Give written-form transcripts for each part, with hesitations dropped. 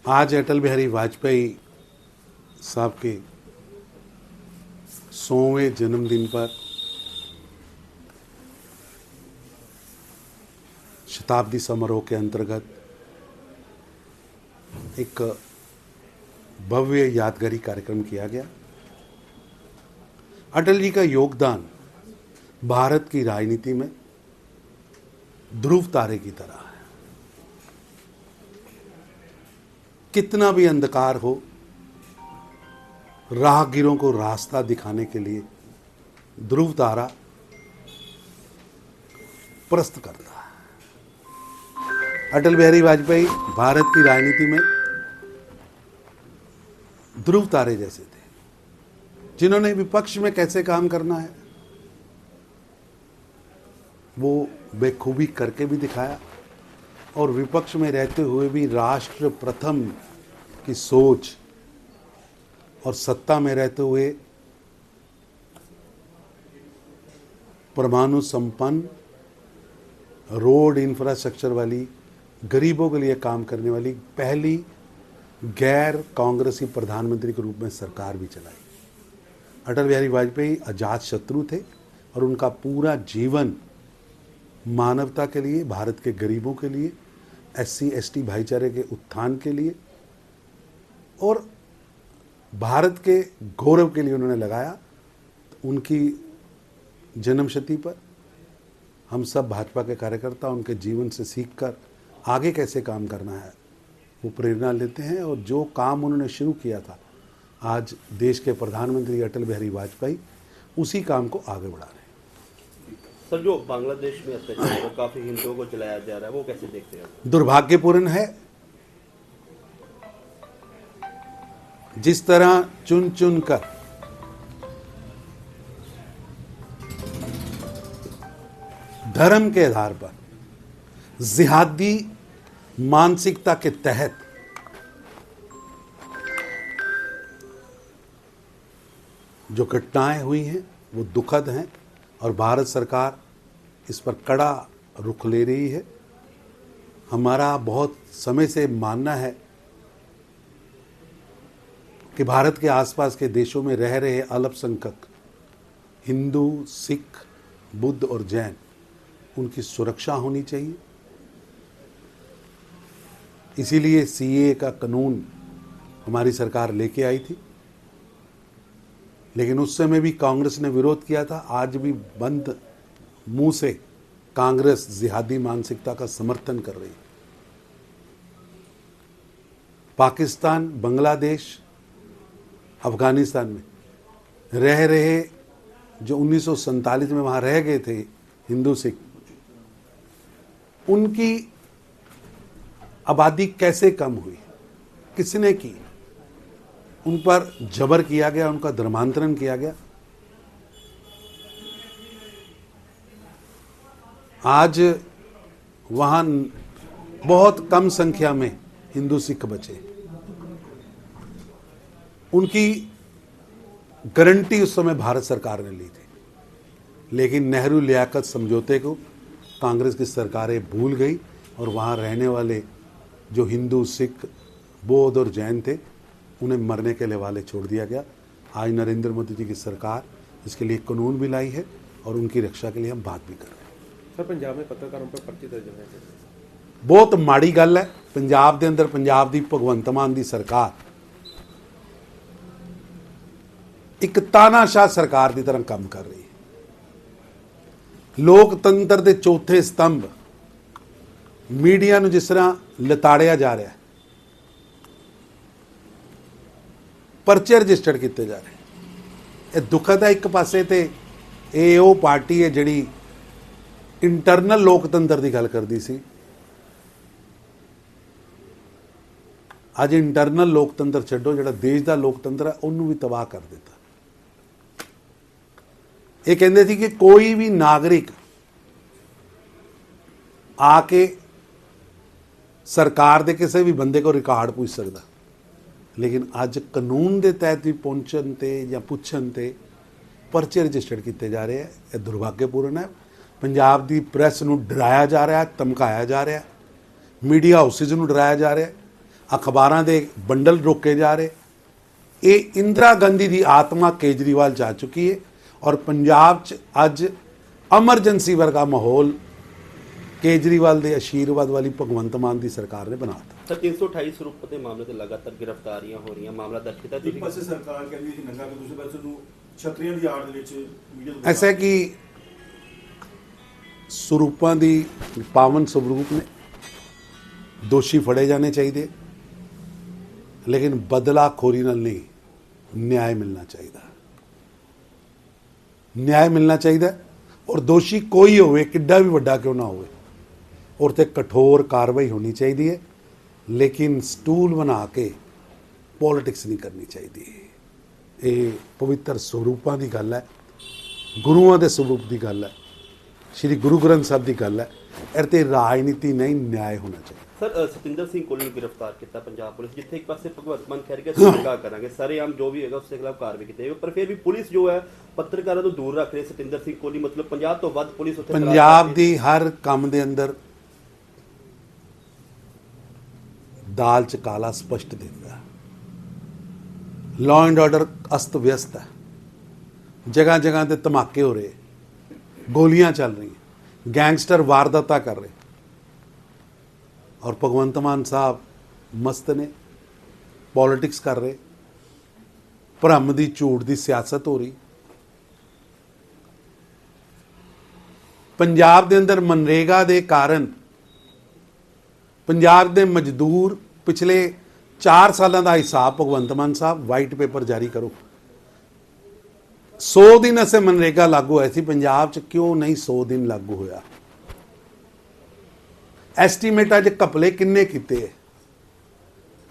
आज अटल बिहारी वाजपेयी साहब के 100वें जन्मदिन पर शताब्दी समारोह के अंतर्गत एक भव्य यादगारी कार्यक्रम किया गया। अटल जी का योगदान भारत की राजनीति में ध्रुव तारे की तरह है। कितना भी अंधकार हो, राहगीरों को रास्ता दिखाने के लिए ध्रुव तारा प्रस्त करता है। अटल बिहारी वाजपेयी भारत की राजनीति में ध्रुव तारे जैसे थे, जिन्होंने विपक्ष में कैसे काम करना है वो बेखूबी करके भी दिखाया, और विपक्ष में रहते हुए भी राष्ट्र प्रथम की सोच और सत्ता में रहते हुए परमाणु संपन्न रोड इंफ्रास्ट्रक्चर वाली, गरीबों के लिए काम करने वाली पहली गैर कांग्रेसी प्रधानमंत्री के रूप में सरकार भी चलाई। अटल बिहारी वाजपेयी अजात शत्रु थे और उनका पूरा जीवन मानवता के लिए, भारत के गरीबों के लिए, SC/ST भाईचारे के उत्थान के लिए और भारत के गौरव के लिए उन्होंने लगाया। उनकी जन्मशती पर हम सब भाजपा के कार्यकर्ता उनके जीवन से सीखकर आगे कैसे काम करना है वो प्रेरणा लेते हैं, और जो काम उन्होंने शुरू किया था आज देश के प्रधानमंत्री अटल बिहारी वाजपेयी उसी काम को आगे बढ़ा रहे हैं। सर, जो बांग्लादेश में अत्याचार काफी हिंदुओं को चलाया जा रहा है, वो कैसे देखते हैं? दुर्भाग्यपूर्ण है। जिस तरह चुन चुन कर धर्म के आधार पर जिहादी मानसिकता के तहत जो घटनाएं हुई हैं वो दुखद हैं, और भारत सरकार इस पर कड़ा रुख ले रही है। हमारा बहुत समय से मानना है कि भारत के आसपास के देशों में रह रहे अल्पसंख्यक हिंदू, सिख, बुद्ध और जैन, उनकी सुरक्षा होनी चाहिए। इसीलिए CAA का कानून हमारी सरकार लेके आई थी, लेकिन उस समय भी कांग्रेस ने विरोध किया था। आज भी बंद मुंह से कांग्रेस जिहादी मानसिकता का समर्थन कर रही है। पाकिस्तान, बांग्लादेश, अफगानिस्तान में रह रहे जो 1947 में वहां रह गए थे हिंदू, सिख, उनकी आबादी कैसे कम हुई, किसने की? उन पर जबर किया गया, उनका धर्मांतरण किया गया। आज वहां बहुत कम संख्या में हिंदू, सिख बचे। उनकी गारंटी उस समय भारत सरकार ने ली थी, लेकिन नेहरू लियाकत समझौते को कांग्रेस की सरकारें भूल गई और वहां रहने वाले जो हिंदू, सिख, बौद्ध और जैन थे उन्हें मरने के हवाले छोड़ दिया गया। आज नरेंद्र मोदी जी की सरकार इसके लिए कानून भी लाई है और उनकी रक्षा के लिए हम बात भी कर रहे हैं। सर, पंजाब में पत्रकारों पर पर्चे दर्ज है, बहुत माड़ी गल है। पंजाब के अंदर पंजाब की भगवंत मान की सरकार एक तानाशाह सरकार की तरह काम कर रही है। लोकतंत्र के चौथे स्तंभ मीडिया ਨੂੰ जिस तरह लताड़िया जा रहा है, परचे रजिस्टर्ड किए जा रहे हैं। ये दुखद है। एक पासे ते ये वो पार्टी है जिहड़ी इंटरनल लोकतंत्र की गल करती सी, अज इंटरनल लोकतंत्र छड्डो, जिहड़ा देश का लोकतंत्र है उन्होंने भी तबाह कर दिता। ये कहते थे कि कोई भी नागरिक आके सरकार दे किसी भी बंदे को रिकॉर्ड पूछ सकता, लेकिन अज कानून के तहत भी पहुंचन ते या पुछन ते परचे रजिस्टर्ड किए जा रहे हैं। यह दुर्भाग्यपूर्ण है। पंजाब की प्रैस नूं डराया जा रहा है, धमकाया जा रहा है, मीडिया हाउसिस नूं डराया जा रहा है। ਅਖਬਾਰਾਂ ਦੇ ਬੰਡਲ ਰੋਕੇ ਜਾ ਰਹੇ। ਇਹ ਇੰਦਰਾ ਗਾਂਧੀ ਦੀ ਆਤਮਾ ਕੇਜਰੀਵਾਲ ਜਾ ਚੁੱਕੀ ਹੈ ਔਰ ਪੰਜਾਬ 'ਚ ਅੱਜ ਐਮਰਜੈਂਸੀ ਵਰਗਾ ਮਾਹੌਲ ਕੇਜਰੀਵਾਲ ਦੇ ਆਸ਼ੀਰਵਾਦ ਵਾਲੀ ਭਗਵੰਤ ਮਾਨ ਦੀ ਸਰਕਾਰ ਨੇ ਬਣਾਤਾ। सर 328 स्वरूप के मामले से लगातार गिरफ्तारियां हो रही हैं, मामला दर्ज किया ਇੱਕ ਪਾਸੇ ਸਰਕਾਰ ਕਹਿੰਦੀ ਸੀ ਨੰਗਾ, ਦੂਸਰੇ ਪਾਸੇ ਨੂੰ ਛਤਰੀਆਂ ਦੀ ਆੜ ਦੇ ਵਿੱਚ ਮੀਡੀਆ ਨੂੰ ਐਸਾ ਹੈ ਕਿ ਸਰੂਪਾਂ ਦੀ ਪਾਵਨ ਸਰੂਪ ਨੇ, ਦੋਸ਼ੀ ਫੜੇ ਜਾਣੇ ਚਾਹੀਦੇ, ਲੇਕਿਨ ਬਦਲਾਖੋਰੀ ਨਾਲ ਨਹੀਂ, ਨਿਆਂ ਮਿਲਣਾ ਚਾਹੀਦਾ। ਨਿਆਂ ਮਿਲਣਾ ਚਾਹੀਦਾ ਔਰ ਦੋਸ਼ੀ ਕੋਈ ਹੋਵੇ, ਕਿੱਡਾ ਵੀ ਵੱਡਾ ਕਿਉਂ ਨਾ ਹੋਵੇ, ਔਰ ਤੇ ਕਠੋਰ ਕਾਰਵਾਈ ਹੋਣੀ ਚਾਹੀਦੀ ਹੈ। ਲੇਕਿਨ ਸਟੂਲ ਬਣਾ ਕੇ ਪੋਲਿਟਿਕਸ ਨਹੀਂ ਕਰਨੀ ਚਾਹੀਦੀ। ਇਹ ਪਵਿੱਤਰ ਸਰੂਪਾਂ ਦੀ ਗੱਲ ਹੈ, ਗੁਰੂਆਂ ਦੇ ਸਰੂਪ ਦੀ ਗੱਲ ਹੈ, ਸ਼੍ਰੀ ਗੁਰੂ ਗ੍ਰੰਥ ਸਾਹਿਬ ਦੀ ਗੱਲ ਹੈ। ਇਹ ਤੇ ਰਾਜਨੀਤੀ ਨਹੀਂ, ਨਿਆਂ ਹੋਣਾ ਚਾਹੀਦਾ। सर सतिंदर सिंह कोहली ਨੂੰ गिरफ्तार किया पंजाब पुलिस, जिथे एक पासे भगवंत मान कह रही है सरकार करांगे सरेआम जो भी होगा उसके खिलाफ कार्रवाई की जाएगी, पर फिर भी पुलिस जो है पत्रकारों ਤੋਂ ਦੂਰ ਰੱਖ ਰਹੀ ਹੈ। ਸਤਿੰਦਰ ਸਿੰਘ ਕੋਹਲੀ ਮਤਲਬ 50 ਤੋਂ ਵੱਧ ਪੁਲਿਸ ਉੱਥੇ ਪੰਜਾਬ ਦੀ ਹਰ ਕੰਮ ਦੇ ਅੰਦਰ ਦਾਲ ਚ ਕਾਲਾ ਸਪਸ਼ਟ ਦਿਖਦਾ। ਲਾਅ ਐਂਡ ਆਰਡਰ ਅਸਤ ਵਿਅਸਤ ਹੈ, ਜਗ੍ਹਾ ਜਗ੍ਹਾ ਤੇ ਧਮਾਕੇ ਹੋ ਰਹੇ, ਗੋਲੀਆਂ ਚੱਲ ਰਹੀਆਂ, ਗੈਂਗਸਟਰ ਵਾਰਦਾਤਾਂ ਕਰ ਰਹੇ ਔਰ ਭਗਵੰਤ ਮਾਨ ਸਾਹਿਬ ਮਸਤ ਨੇ, ਪੋਲਿਟਿਕਸ ਕਰ ਰਹੇ, ਭਰਮ ਦੀ ਝੂਠ ਦੀ ਸਿਆਸਤ ਹੋ ਰਹੀ। ਪੰਜਾਬ ਦੇ ਅੰਦਰ ਮਨਰੇਗਾ ਦੇ ਕਾਰਨ ਪੰਜਾਬ ਦੇ ਮਜ਼ਦੂਰ ਪਿਛਲੇ 4 ਸਾਲਾਂ ਦਾ ਹਿਸਾਬ ਭਗਵੰਤ ਮਾਨ ਸਾਹਿਬ ਵਾਈਟ ਪੇਪਰ ਜਾਰੀ ਕਰੋ। 100 ਦਿਨ ਅਸੇ ਮਨਰੇਗਾ ਲਾਗੂ ਹੋਇਆ ਸੀ ਪੰਜਾਬ 'ਚ, ਕਿਉਂ ਨਹੀਂ 100 ਦਿਨ ਲਾਗੂ ਹੋਇਆ? ਐਸਟੀਮੇਟ ਅੱਜ ਘਪਲੇ ਕਿੰਨੇ ਕੀਤੇ,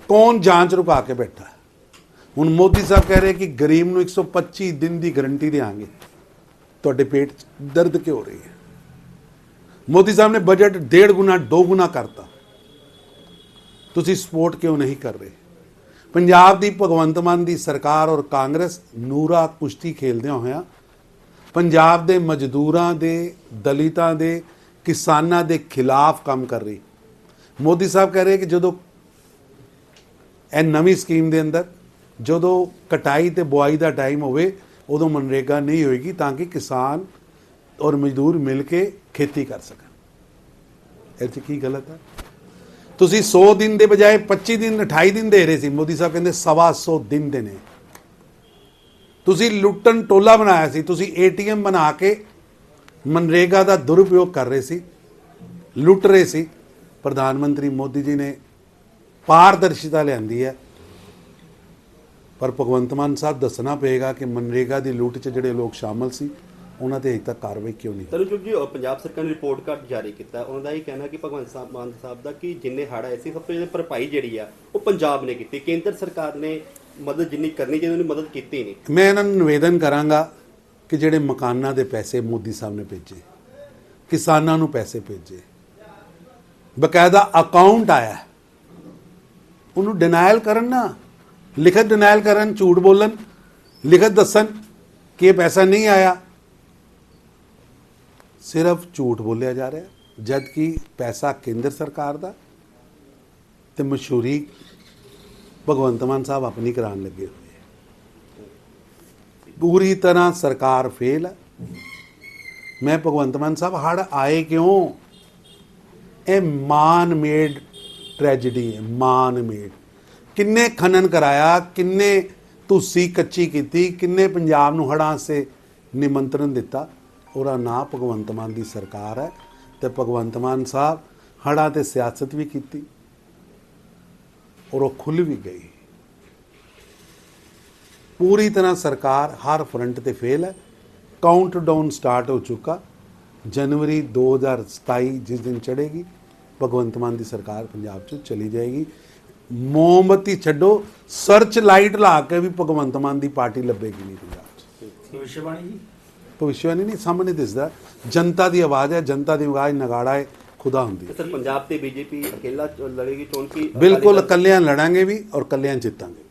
ਕੌਣ ਜਾਂਚ ਰੁਕਾ ਕੇ ਬੈਠਾ? ਹੁਣ ਮੋਦੀ ਸਾਹਿਬ ਕਹਿ ਰਹੇ ਕਿ ਗਰੀਬ ਨੂੰ 125 ਦਿਨ ਦੀ ਗਰੰਟੀ ਦੇਵਾਂਗੇ। ਤੁਹਾਡੇ ਪੇਟ 'ਚ ਦਰਦ ਕਿਉਂ ਹੋ ਰਹੀ ਹੈ? ਮੋਦੀ ਸਾਹਿਬ ਨੇ ਬਜਟ 1.5 ਗੁਣਾ 2 ਗੁਣਾ ਕਰਤਾ, ਤੁਸੀਂ ਸਪੋਰਟ ਕਿਉਂ ਨਹੀਂ ਕਰ ਰਹੇ? ਪੰਜਾਬ ਦੀ ਭਗਵੰਤ ਮਾਨ ਦੀ ਸਰਕਾਰ ਔਰ ਕਾਂਗਰਸ ਨੂਰਾ ਕੁਸ਼ਤੀ ਖੇਲਦਿਆਂ ਹੋਇਆਂ ਪੰਜਾਬ ਦੇ ਮਜ਼ਦੂਰਾਂ ਦੇ, ਦਲਿਤਾਂ ਦੇ, ਕਿਸਾਨਾਂ ਦੇ ਖਿਲਾਫ ਕੰਮ ਕਰ ਰਹੀ। ਮੋਦੀ ਸਾਹਿਬ ਕਹਿ ਰਹੇ ਕਿ ਜਦੋਂ ਇਹ ਨਵੀਂ ਸਕੀਮ ਦੇ ਅੰਦਰ ਜਦੋਂ ਕਟਾਈ ਤੇ ਬੁਆਈ ਦਾ ਟਾਈਮ ਹੋਵੇ ਉਦੋਂ ਮਨਰੇਗਾ ਨਹੀਂ ਹੋਏਗੀ, ਤਾਂ ਕਿ ਕਿਸਾਨ ਔਰ ਮਜ਼ਦੂਰ ਮਿਲ ਕੇ ਖੇਤੀ ਕਰ ਸਕਣ। ਇਹ 'ਚ ਕੀ ਗਲਤ ਹੈ? ਤੁਸੀਂ 100 ਦਿਨ ਦੇ ਬਜਾਏ 25 ਦਿਨ 28 ਦਿਨ ਦੇ ਰਹੇ ਸੀ, ਮੋਦੀ ਸਾਹਿਬ ਕਹਿੰਦੇ 125 ਦਿਨ ਦੇ ਨੇ। ਤੁਸੀਂ ਲੁੱਟਣ ਟੋਲਾ ਬਣਾਇਆ ਸੀ, ਤੁਸੀਂ ATM ਬਣਾ ਕੇ ਮਨਰੇਗਾ ਦਾ ਦੁਰਉਪਯੋਗ ਕਰ ਰਹੇ ਸੀ, ਲੁੱਟ ਰਹੇ ਸੀ। ਪ੍ਰਧਾਨ ਮੰਤਰੀ ਮੋਦੀ ਜੀ ਨੇ ਪਾਰਦਰਸ਼ਿਤਾ ਲਿਆਂਦੀ ਹੈ, ਪਰ ਭਗਵੰਤ ਮਾਨ ਸਾਹਿਬ ਦੱਸਣਾ ਪਏਗਾ ਕਿ ਮਨਰੇਗਾ ਦੀ ਲੁੱਟ 'ਚ ਜਿਹੜੇ ਲੋਕ ਸ਼ਾਮਲ ਸੀ ਉਹਨਾਂ ਤੇ ਅਜੇ ਤੱਕ ਕਾਰਵਾਈ ਕਿਉਂ ਨਹੀਂ? ਤਰਨਜੋਤ ਜੀ, ਪੰਜਾਬ ਸਰਕਾਰ ਨੇ ਰਿਪੋਰਟ ਕਾਰਡ ਜਾਰੀ ਕੀਤਾ, ਉਹਨਾਂ ਦਾ ਇਹ ਕਹਿਣਾ ਕਿ ਭਗਵੰਤ ਮਾਨ ਸਾਹਿਬ ਦਾ ਕਿ ਜਿੰਨੇ ਹੜ੍ਹ ਆਏ ਸੀ ਸਭ ਤੋਂ ਜ਼ਿਆਦਾ ਭਰਪਾਈ ਜਿਹੜੀ ਆ ਉਹ ਪੰਜਾਬ ਨੇ ਕੀਤੀ, ਕੇਂਦਰ ਸਰਕਾਰ ਨੇ ਮਦਦ ਜਿੰਨੀ ਕਰਨੀ ਚਾਹੀਦੀ ਉਹਨੇ ਮਦਦ ਕੀਤੀ ਨਹੀਂ। ਮੈਂ ਇਹਨਾਂ ਨੂੰ ਨਿਵੇਦਨ ਕਰਾਂਗਾ ਕਿ ਜਿਹੜੇ ਮਕਾਨਾਂ ਦੇ ਪੈਸੇ ਮੋਦੀ ਸਾਹਿਬ ਨੇ ਭੇਜੇ, ਕਿਸਾਨਾਂ ਨੂੰ ਪੈਸੇ ਭੇਜੇ, ਬਕਾਇਦਾ ਅਕਾਊਂਟ ਆਇਆ, ਉਹਨੂੰ ਡਿਨਾਇਲ ਕਰਨ ਨਾ, ਲਿਖਤ ਡਿਨਾਇਲ ਕਰਨ, ਝੂਠ ਬੋਲਣ, ਲਿਖਤ ਦੱਸਣ ਕਿ ਇਹ ਪੈਸਾ ਨਹੀਂ ਆਇਆ। ਸਿਰਫ ਝੂਠ ਬੋਲਿਆ ਜਾ ਰਿਹਾ, ਜਦ ਕਿ ਪੈਸਾ ਕੇਂਦਰ ਸਰਕਾਰ ਦਾ ਤੇ ਮਸ਼ਹੂਰੀ ਭਗਵੰਤ ਮਾਨ ਸਾਹਿਬ ਆਪਣੀ ਕਰਾਉਣ ਲੱਗੇ ਹੋਏ। ਪੂਰੀ ਤਰ੍ਹਾਂ ਸਰਕਾਰ ਫੇਲ ਹੈ। ਮੈਂ ਭਗਵੰਤ ਮਾਨ ਸਾਹਿਬ, ਹੜ੍ਹ ਆਏ ਕਿਉਂ? ਇਹ ਮਾਨ ਮੇਡ ਟ੍ਰੈਜਡੀ ਹੈ, ਮਾਨ ਮੇਡ। ਕਿੰਨੇ ਖਨਨ ਕਰਾਇਆ, ਕਿੰਨੇ ਤੁਸੀਂ ਕੱਚੀ ਕੀਤੀ, ਕਿੰਨੇ ਪੰਜਾਬ ਨੂੰ ਹੜ੍ਹਾਂ ਸੇ ਨਿਮੰਤਰਣ ਦਿੱਤਾ? ਉਹਦਾ ਨਾਂ ਭਗਵੰਤ ਮਾਨ ਦੀ ਸਰਕਾਰ ਹੈ। ਤੇ ਭਗਵੰਤ ਮਾਨ ਸਾਹਿਬ ਹੜ੍ਹਾਂ ਤੇ ਸਿਆਸਤ ਵੀ ਕੀਤੀ ਔਰ ਉਹ ਖੁੱਲ੍ਹ ਵੀ ਗਈ। ਪੂਰੀ ਤਰ੍ਹਾਂ ਸਰਕਾਰ ਹਰ ਫਰੰਟ ਤੇ ਫੇਲ ਹੈ। ਕਾਊਂਟਡਾਊਨ ਸਟਾਰਟ ਹੋ ਚੁੱਕਾ। जनवरी 2027 जिस दिन चढ़ेगी भगवंत मान की सरकार पंजाब च चली जाएगी। मोमबत्ती छड्डो, सर्च लाइट ला के भी भगवंत मान की पार्टी लभेगी नहीं पंजाब च। भविष्यवाणी नहीं, सामने दिसदा। जनता की आवाज़ है, जनता की आवाज़ नगाड़ा है, खुदा होंदी। सर पंजाब ते बीजेपी अकेला लड़ेगी चोन की? बिल्कुल, कल्याण लड़ांगे भी और कल्याण जितांगे।